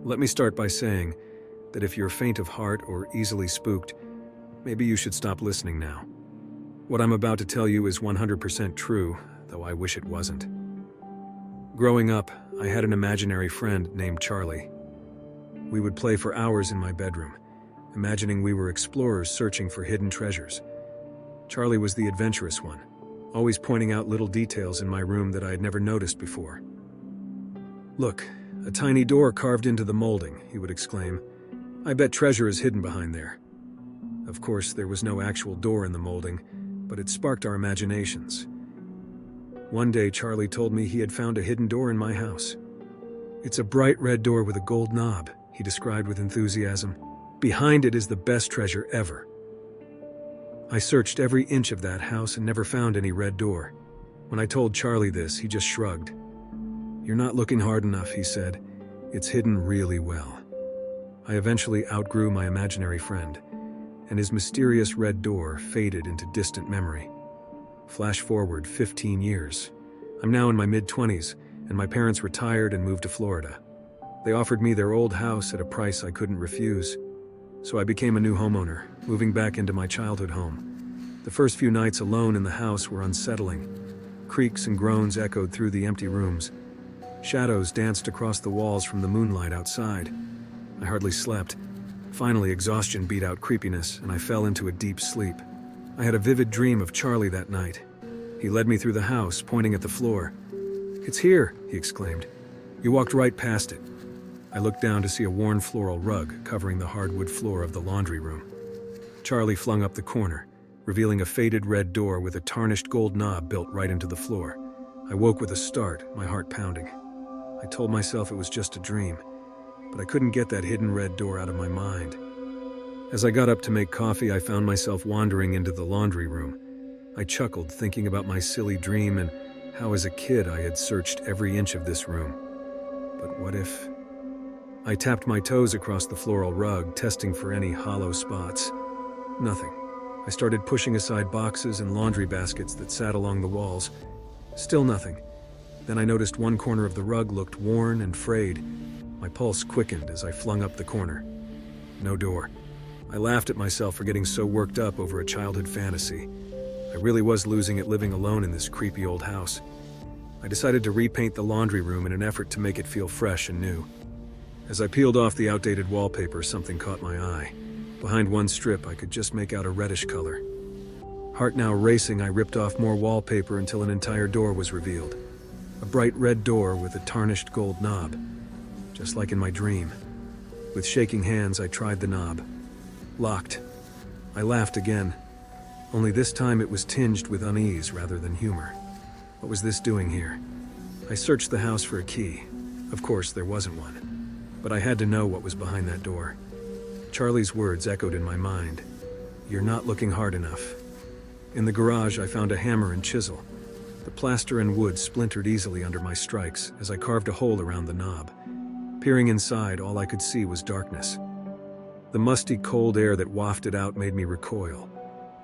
Let me start by saying that if you're faint of heart or easily spooked, maybe you should stop listening now. What I'm about to tell you is 100% true, though I wish it wasn't. Growing up, I had an imaginary friend named Charlie. We would play for hours in my bedroom, imagining we were explorers searching for hidden treasures. Charlie was the adventurous one, always pointing out little details in my room that I had never noticed before. "Look, a tiny door carved into the molding," he would exclaim. "I bet treasure is hidden behind there." Of course, there was no actual door in the molding, but it sparked our imaginations. One day, Charlie told me he had found a hidden door in my house. "It's a bright red door with a gold knob," he described with enthusiasm. "Behind it is the best treasure ever." I searched every inch of that house and never found any red door. When I told Charlie this, he just shrugged. "You're not looking hard enough," he said. "It's hidden really well." I eventually outgrew my imaginary friend, and his mysterious red door faded into distant memory. Flash forward 15 years. I'm now in my mid-20s, and my parents retired and moved to Florida. They offered me their old house at a price I couldn't refuse. So I became a new homeowner, moving back into my childhood home. The first few nights alone in the house were unsettling. Creaks and groans echoed through the empty rooms. Shadows danced across the walls from the moonlight outside. I hardly slept. Finally, exhaustion beat out creepiness, and I fell into a deep sleep. I had a vivid dream of Charlie that night. He led me through the house, pointing at the floor. "It's here," he exclaimed. "You walked right past it." I looked down to see a worn floral rug covering the hardwood floor of the laundry room. Charlie flung up the corner, revealing a faded red door with a tarnished gold knob built right into the floor. I woke with a start, my heart pounding. I told myself it was just a dream, but I couldn't get that hidden red door out of my mind. As I got up to make coffee, I found myself wandering into the laundry room. I chuckled, thinking about my silly dream and how as a kid I had searched every inch of this room. But what if... I tapped my toes across the floral rug, testing for any hollow spots. Nothing. I started pushing aside boxes and laundry baskets that sat along the walls. Still nothing. Then I noticed one corner of the rug looked worn and frayed. My pulse quickened as I flung up the corner. No door. I laughed at myself for getting so worked up over a childhood fantasy. I really was losing it living alone in this creepy old house. I decided to repaint the laundry room in an effort to make it feel fresh and new. As I peeled off the outdated wallpaper, something caught my eye. Behind one strip, I could just make out a reddish color. Heart now racing, I ripped off more wallpaper until an entire door was revealed. A bright red door with a tarnished gold knob, just like in my dream. With shaking hands, I tried the knob. Locked. I laughed again, only this time it was tinged with unease rather than humor. What was this doing here? I searched the house for a key. Of course, there wasn't one. But I had to know what was behind that door. Charlie's words echoed in my mind. "You're not looking hard enough." In the garage, I found a hammer and chisel. The plaster and wood splintered easily under my strikes as I carved a hole around the knob. Peering inside, all I could see was darkness. The musty, cold air that wafted out made me recoil.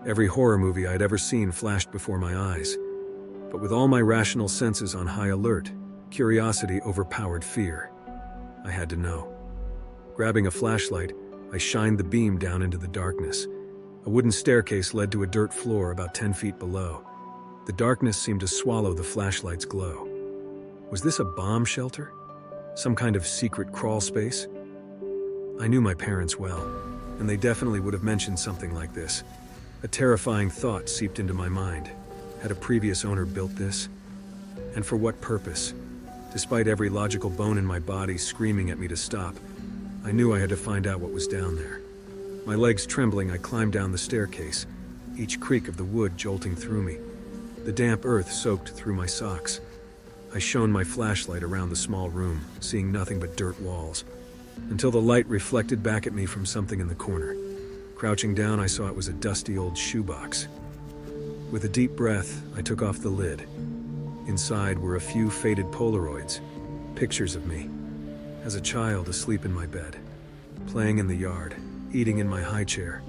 Every horror movie I had ever seen flashed before my eyes. But with all my rational senses on high alert, curiosity overpowered fear. I had to know. Grabbing a flashlight, I shined the beam down into the darkness. A wooden staircase led to a dirt floor about 10 feet below. The darkness seemed to swallow the flashlight's glow. Was this a bomb shelter? Some kind of secret crawl space? I knew my parents well, and they definitely would have mentioned something like this. A terrifying thought seeped into my mind. Had a previous owner built this? And for what purpose? Despite every logical bone in my body screaming at me to stop, I knew I had to find out what was down there. My legs trembling, I climbed down the staircase, each creak of the wood jolting through me. The damp earth soaked through my socks. I shone my flashlight around the small room, seeing nothing but dirt walls, until the light reflected back at me from something in the corner. Crouching down, I saw it was a dusty old shoebox. With a deep breath, I took off the lid. Inside were a few faded Polaroids, pictures of me, as a child asleep in my bed, playing in the yard, eating in my high chair.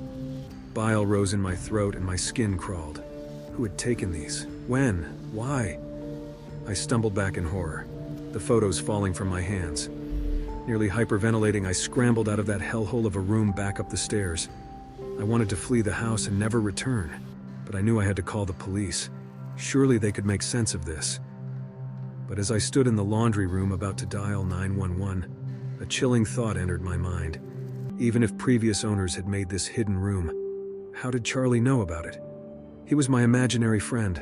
Bile rose in my throat and my skin crawled. Who had taken these? When? Why? I stumbled back in horror. the photos falling from my hands. Nearly hyperventilating, I scrambled out of that hellhole of a room back up the stairs. I wanted to flee the house and never return, but I knew I had to call the police. Surely they could make sense of this. But as I stood in the laundry room about to dial 911, a chilling thought entered my mind. Even if previous owners had made this hidden room, how did Charlie know about it? He was my imaginary friend,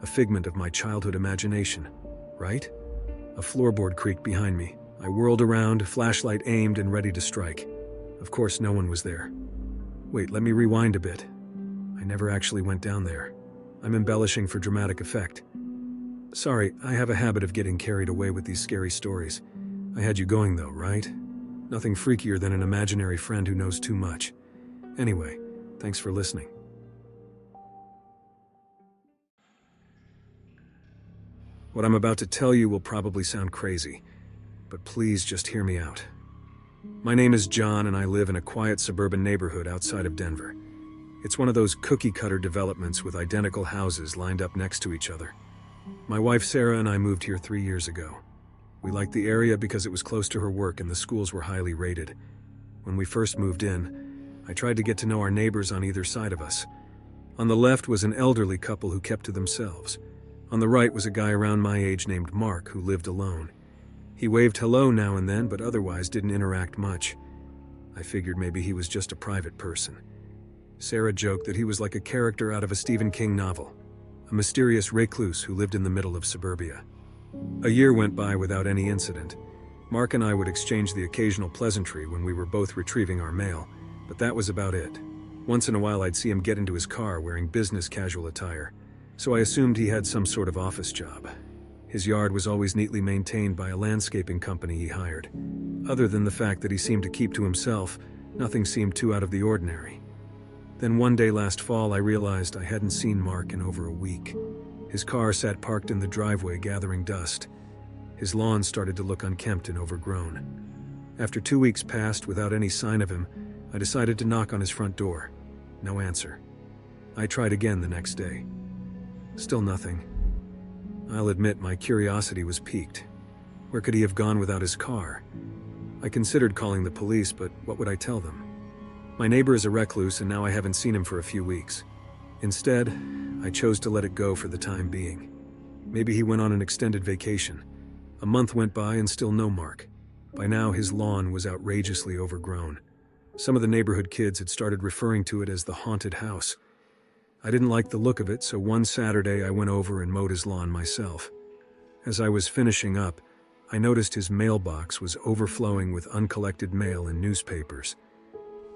a figment of my childhood imagination, right? A floorboard creaked behind me. I whirled around, flashlight aimed and ready to strike. Of course, no one was there. Wait, let me rewind a bit. I never actually went down there. I'm embellishing for dramatic effect. Sorry, I have a habit of getting carried away with these scary stories. I had you going though, right? Nothing freakier than an imaginary friend who knows too much. Anyway, thanks for listening. What I'm about to tell you will probably sound crazy, but please just hear me out. My name is John and I live in a quiet suburban neighborhood outside of Denver. It's one of those cookie-cutter developments with identical houses lined up next to each other. My wife Sarah and I moved here 3 years ago. We liked the area because it was close to her work and the schools were highly rated. When we first moved in, I tried to get to know our neighbors on either side of us. On the left was an elderly couple who kept to themselves. On the right was a guy around my age named Mark who lived alone. He waved hello now and then, but otherwise didn't interact much. I figured maybe he was just a private person. Sarah joked that he was like a character out of a Stephen King novel, a mysterious recluse who lived in the middle of suburbia. A year went by without any incident. Mark and I would exchange the occasional pleasantry when we were both retrieving our mail, but that was about it. Once in a while I'd see him get into his car wearing business casual attire, so I assumed he had some sort of office job. His yard was always neatly maintained by a landscaping company he hired. Other than the fact that he seemed to keep to himself, nothing seemed too out of the ordinary. Then one day last fall I realized I hadn't seen Mark in over a week. His car sat parked in the driveway gathering dust. His lawn started to look unkempt and overgrown. After 2 weeks passed without any sign of him, I decided to knock on his front door. No answer. I tried again the next day. Still nothing. I'll admit my curiosity was piqued. Where could he have gone without his car? I considered calling the police, but what would I tell them? My neighbor is a recluse and now I haven't seen him for a few weeks. Instead, I chose to let it go for the time being. Maybe he went on an extended vacation. A month went by and still no Mark. By now his lawn was outrageously overgrown. Some of the neighborhood kids had started referring to it as the haunted house. I didn't like the look of it, so one Saturday I went over and mowed his lawn myself. As I was finishing up, I noticed his mailbox was overflowing with uncollected mail and newspapers.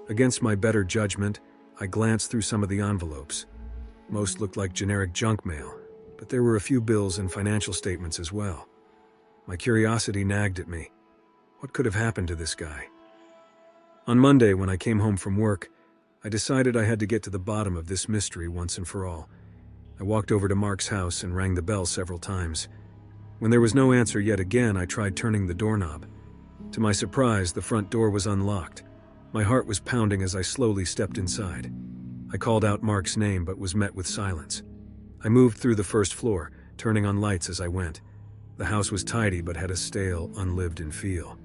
Against my better judgment, I glanced through some of the envelopes. Most looked like generic junk mail, but there were a few bills and financial statements as well. My curiosity nagged at me. What could have happened to this guy? On Monday, when I came home from work, I decided I had to get to the bottom of this mystery once and for all. I walked over to Mark's house and rang the bell several times. When there was no answer yet again, I tried turning the doorknob. To my surprise, the front door was unlocked. My heart was pounding as I slowly stepped inside. I called out Mark's name but was met with silence. I moved through the first floor, turning on lights as I went. The house was tidy but had a stale, unlived-in feel.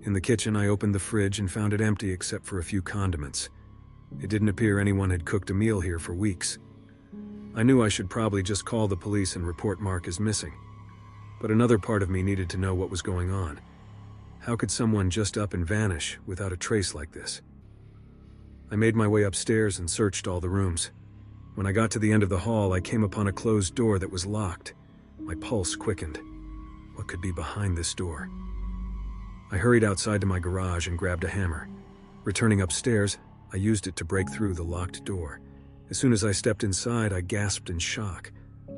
In the kitchen, I opened the fridge and found it empty except for a few condiments. It didn't appear anyone had cooked a meal here for weeks. I knew I should probably just call the police and report Mark as missing. But another part of me needed to know what was going on. How could someone just up and vanish without a trace like this? I made my way upstairs and searched all the rooms. When I got to the end of the hall, I came upon a closed door that was locked. My pulse quickened. What could be behind this door? I hurried outside to my garage and grabbed a hammer. Returning upstairs, I used it to break through the locked door. As soon as I stepped inside, I gasped in shock.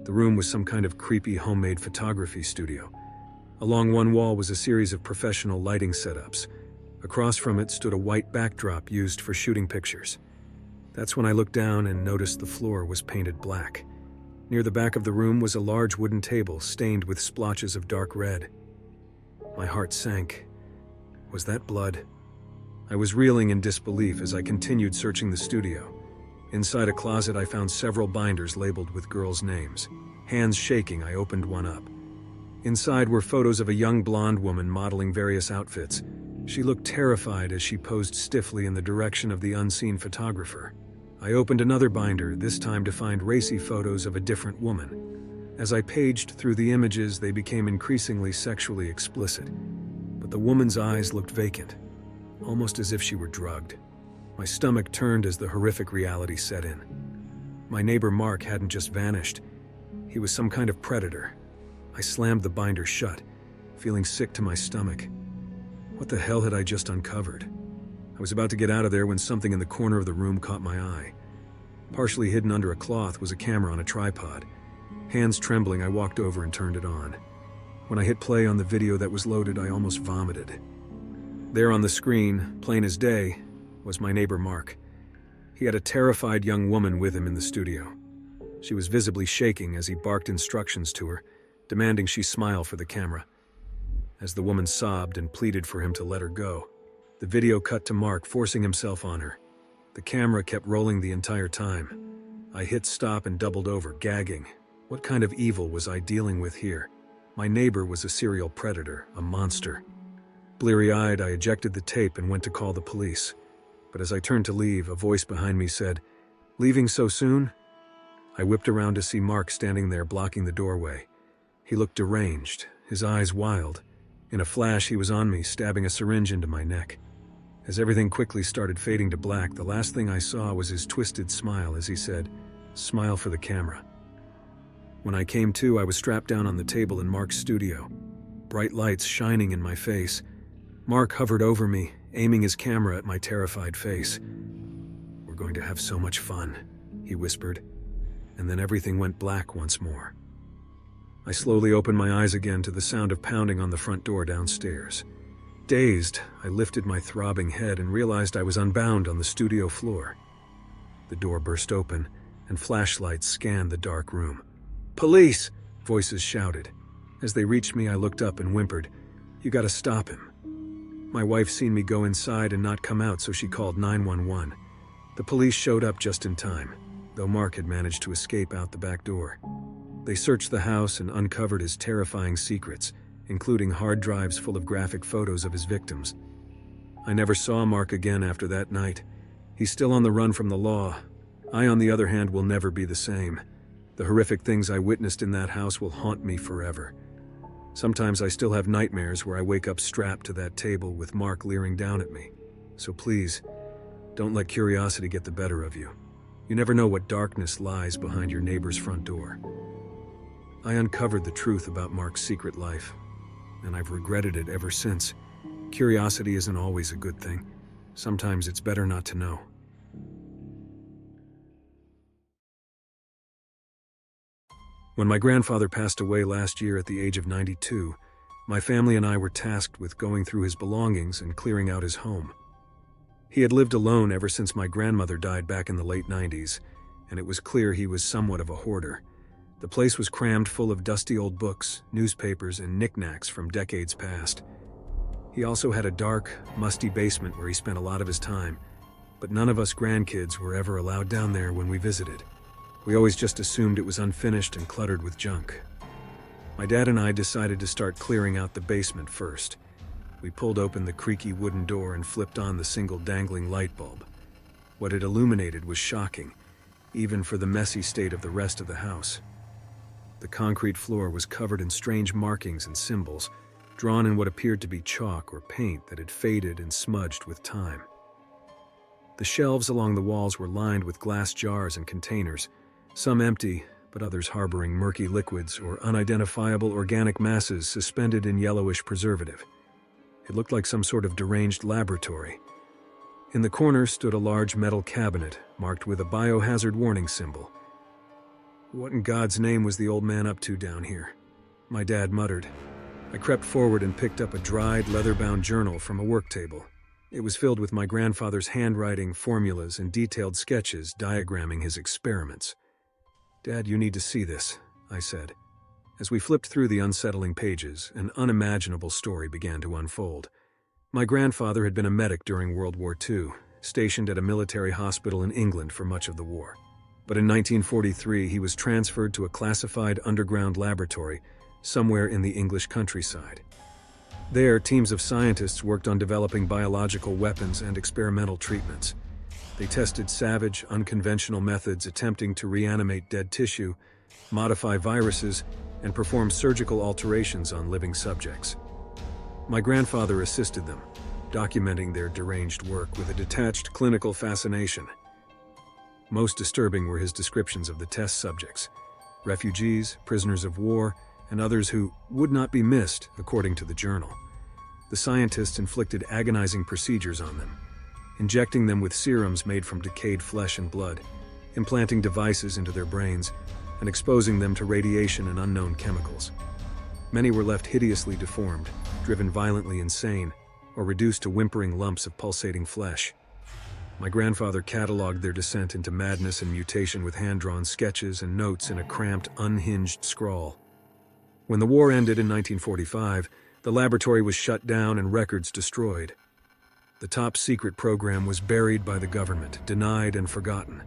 The room was some kind of creepy homemade photography studio. Along one wall was a series of professional lighting setups. Across from it stood a white backdrop used for shooting pictures. That's when I looked down and noticed the floor was painted black. Near the back of the room was a large wooden table stained with splotches of dark red. My heart sank. Was that blood? I was reeling in disbelief as I continued searching the studio. Inside a closet, I found several binders labeled with girls' names. Hands shaking, I opened one up. Inside were photos of a young blonde woman modeling various outfits. She looked terrified as she posed stiffly in the direction of the unseen photographer. I opened another binder, this time to find racy photos of a different woman. As I paged through the images, they became increasingly sexually explicit. But the woman's eyes looked vacant, almost as if she were drugged. My stomach turned as the horrific reality set in. My neighbor Mark hadn't just vanished. He was some kind of predator. I slammed the binder shut, feeling sick to my stomach. What the hell had I just uncovered? I was about to get out of there when something in the corner of the room caught my eye. Partially hidden under a cloth was a camera on a tripod. Hands trembling, I walked over and turned it on. When I hit play on the video that was loaded, I almost vomited. There on the screen, plain as day, was my neighbor Mark. He had a terrified young woman with him in the studio. She was visibly shaking as he barked instructions to her, demanding she smile for the camera. As the woman sobbed and pleaded for him to let her go, the video cut to Mark forcing himself on her. The camera kept rolling the entire time. I hit stop and doubled over, gagging. What kind of evil was I dealing with here? My neighbor was a serial predator, a monster. Bleary-eyed, I ejected the tape and went to call the police. But as I turned to leave, a voice behind me said, "Leaving so soon?" I whipped around to see Mark standing there blocking the doorway. He looked deranged, his eyes wild. In a flash, he was on me, stabbing a syringe into my neck. As everything quickly started fading to black, the last thing I saw was his twisted smile as he said, "Smile for the camera." When I came to, I was strapped down on the table in Mark's studio, bright lights shining in my face. Mark hovered over me, aiming his camera at my terrified face. "We're going to have so much fun," he whispered, and then everything went black once more. I slowly opened my eyes again to the sound of pounding on the front door downstairs. Dazed, I lifted my throbbing head and realized I was unbound on the studio floor. The door burst open, and flashlights scanned the dark room. "Police!" voices shouted. As they reached me, I looked up and whimpered, "You gotta stop him." My wife seen me go inside and not come out, so she called 911. The police showed up just in time, though Mark had managed to escape out the back door. They searched the house and uncovered his terrifying secrets, including hard drives full of graphic photos of his victims. I never saw Mark again after that night. He's still on the run from the law. I, on the other hand, will never be the same. The horrific things I witnessed in that house will haunt me forever. Sometimes I still have nightmares where I wake up strapped to that table with Mark leering down at me. So please, don't let curiosity get the better of you. You never know what darkness lies behind your neighbor's front door. I uncovered the truth about Mark's secret life, and I've regretted it ever since. Curiosity isn't always a good thing. Sometimes it's better not to know. When my grandfather passed away last year at the age of 92, my family and I were tasked with going through his belongings and clearing out his home. He had lived alone ever since my grandmother died back in the late 90s, and it was clear he was somewhat of a hoarder. The place was crammed full of dusty old books, newspapers, and knickknacks from decades past. He also had a dark, musty basement where he spent a lot of his time, but none of us grandkids were ever allowed down there when we visited. We always just assumed it was unfinished and cluttered with junk. My dad and I decided to start clearing out the basement first. We pulled open the creaky wooden door and flipped on the single dangling light bulb. What it illuminated was shocking, even for the messy state of the rest of the house. The concrete floor was covered in strange markings and symbols, drawn in what appeared to be chalk or paint that had faded and smudged with time. The shelves along the walls were lined with glass jars and containers, some empty, but others harboring murky liquids or unidentifiable organic masses suspended in yellowish preservative. It looked like some sort of deranged laboratory. In the corner stood a large metal cabinet marked with a biohazard warning symbol. What in God's name was the old man up to down here? My dad muttered. I crept forward and picked up a dried, leather-bound journal from a work table. It was filled with my grandfather's handwriting, formulas, and detailed sketches diagramming his experiments. "Dad, you need to see this," I said. As we flipped through the unsettling pages, an unimaginable story began to unfold. My grandfather had been a medic during World War II, stationed at a military hospital in England for much of the war. But in 1943, he was transferred to a classified underground laboratory somewhere in the English countryside. There, teams of scientists worked on developing biological weapons and experimental treatments. They tested savage, unconventional methods attempting to reanimate dead tissue, modify viruses, and perform surgical alterations on living subjects. My grandfather assisted them, documenting their deranged work with a detached clinical fascination. Most disturbing were his descriptions of the test subjects: refugees, prisoners of war, and others who would not be missed, according to the journal. The scientists inflicted agonizing procedures on them, injecting them with serums made from decayed flesh and blood, implanting devices into their brains, and exposing them to radiation and unknown chemicals. Many were left hideously deformed, driven violently insane, or reduced to whimpering lumps of pulsating flesh. My grandfather cataloged their descent into madness and mutation with hand-drawn sketches and notes in a cramped, unhinged scrawl. When the war ended in 1945, the laboratory was shut down and records destroyed. The top-secret program was buried by the government, denied and forgotten.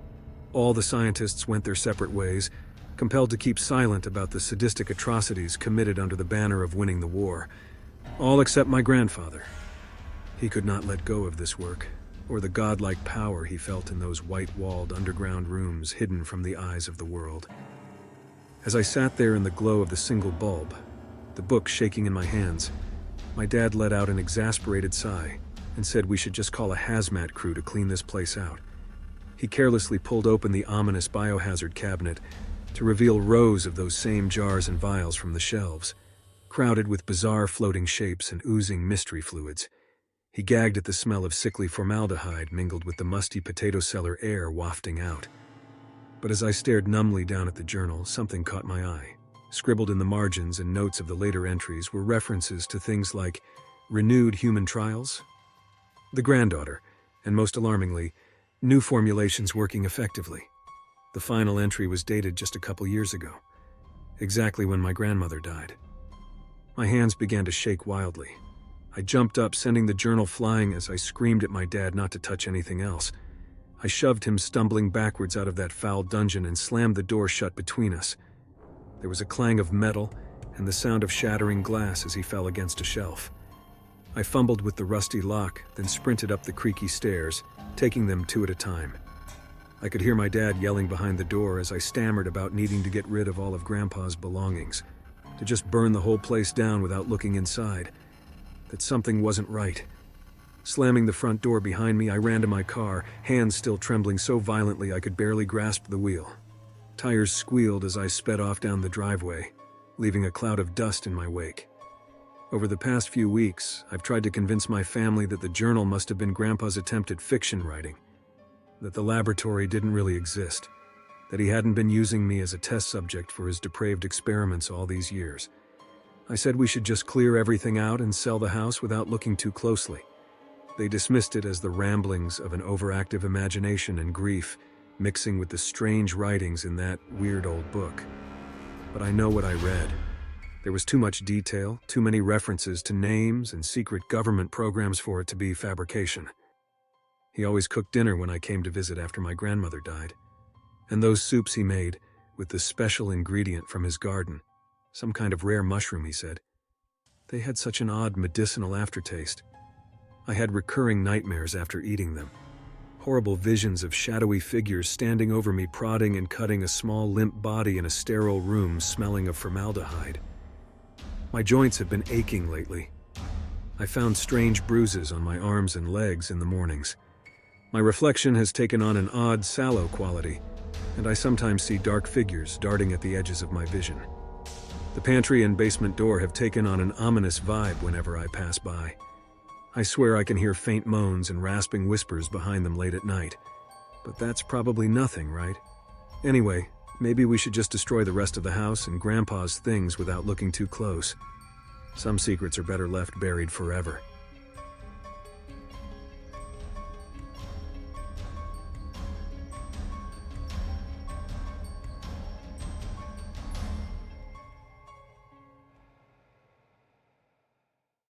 All the scientists went their separate ways, compelled to keep silent about the sadistic atrocities committed under the banner of winning the war. All except my grandfather. He could not let go of this work, or the godlike power he felt in those white-walled underground rooms hidden from the eyes of the world. As I sat there in the glow of the single bulb, the book shaking in my hands, my dad let out an exasperated sigh and said we should just call a hazmat crew to clean this place out. He carelessly pulled open the ominous biohazard cabinet to reveal rows of those same jars and vials from the shelves, crowded with bizarre floating shapes and oozing mystery fluids. He gagged at the smell of sickly formaldehyde mingled with the musty potato cellar air wafting out. But as I stared numbly down at the journal, something caught my eye. Scribbled in the margins and notes of the later entries were references to things like renewed human trials, the granddaughter, and most alarmingly, new formulations working effectively. The final entry was dated just a couple years ago, exactly when my grandmother died. My hands began to shake wildly. I jumped up, sending the journal flying as I screamed at my dad not to touch anything else. I shoved him stumbling backwards out of that foul dungeon and slammed the door shut between us. There was a clang of metal and the sound of shattering glass as he fell against a shelf. I fumbled with the rusty lock, then sprinted up the creaky stairs, taking them two at a time. I could hear my dad yelling behind the door as I stammered about needing to get rid of all of Grandpa's belongings, to just burn the whole place down without looking inside, that something wasn't right. Slamming the front door behind me, I ran to my car, hands still trembling so violently I could barely grasp the wheel. Tires squealed as I sped off down the driveway, leaving a cloud of dust in my wake. Over the past few weeks, I've tried to convince my family that the journal must have been Grandpa's attempt at fiction writing, that the laboratory didn't really exist, that he hadn't been using me as a test subject for his depraved experiments all these years. I said we should just clear everything out and sell the house without looking too closely. They dismissed it as the ramblings of an overactive imagination and grief, mixing with the strange writings in that weird old book. But I know what I read. There was too much detail, too many references to names and secret government programs for it to be fabrication. He always cooked dinner when I came to visit after my grandmother died. And those soups he made, with the special ingredient from his garden, some kind of rare mushroom, he said, they had such an odd medicinal aftertaste. I had recurring nightmares after eating them. Horrible visions of shadowy figures standing over me, prodding and cutting a small limp body in a sterile room smelling of formaldehyde. My joints have been aching lately. I found strange bruises on my arms and legs in the mornings. My reflection has taken on an odd, sallow quality, and I sometimes see dark figures darting at the edges of my vision. The pantry and basement door have taken on an ominous vibe whenever I pass by. I swear I can hear faint moans and rasping whispers behind them late at night. But that's probably nothing, right? Anyway, maybe we should just destroy the rest of the house and Grandpa's things without looking too close. Some secrets are better left buried forever.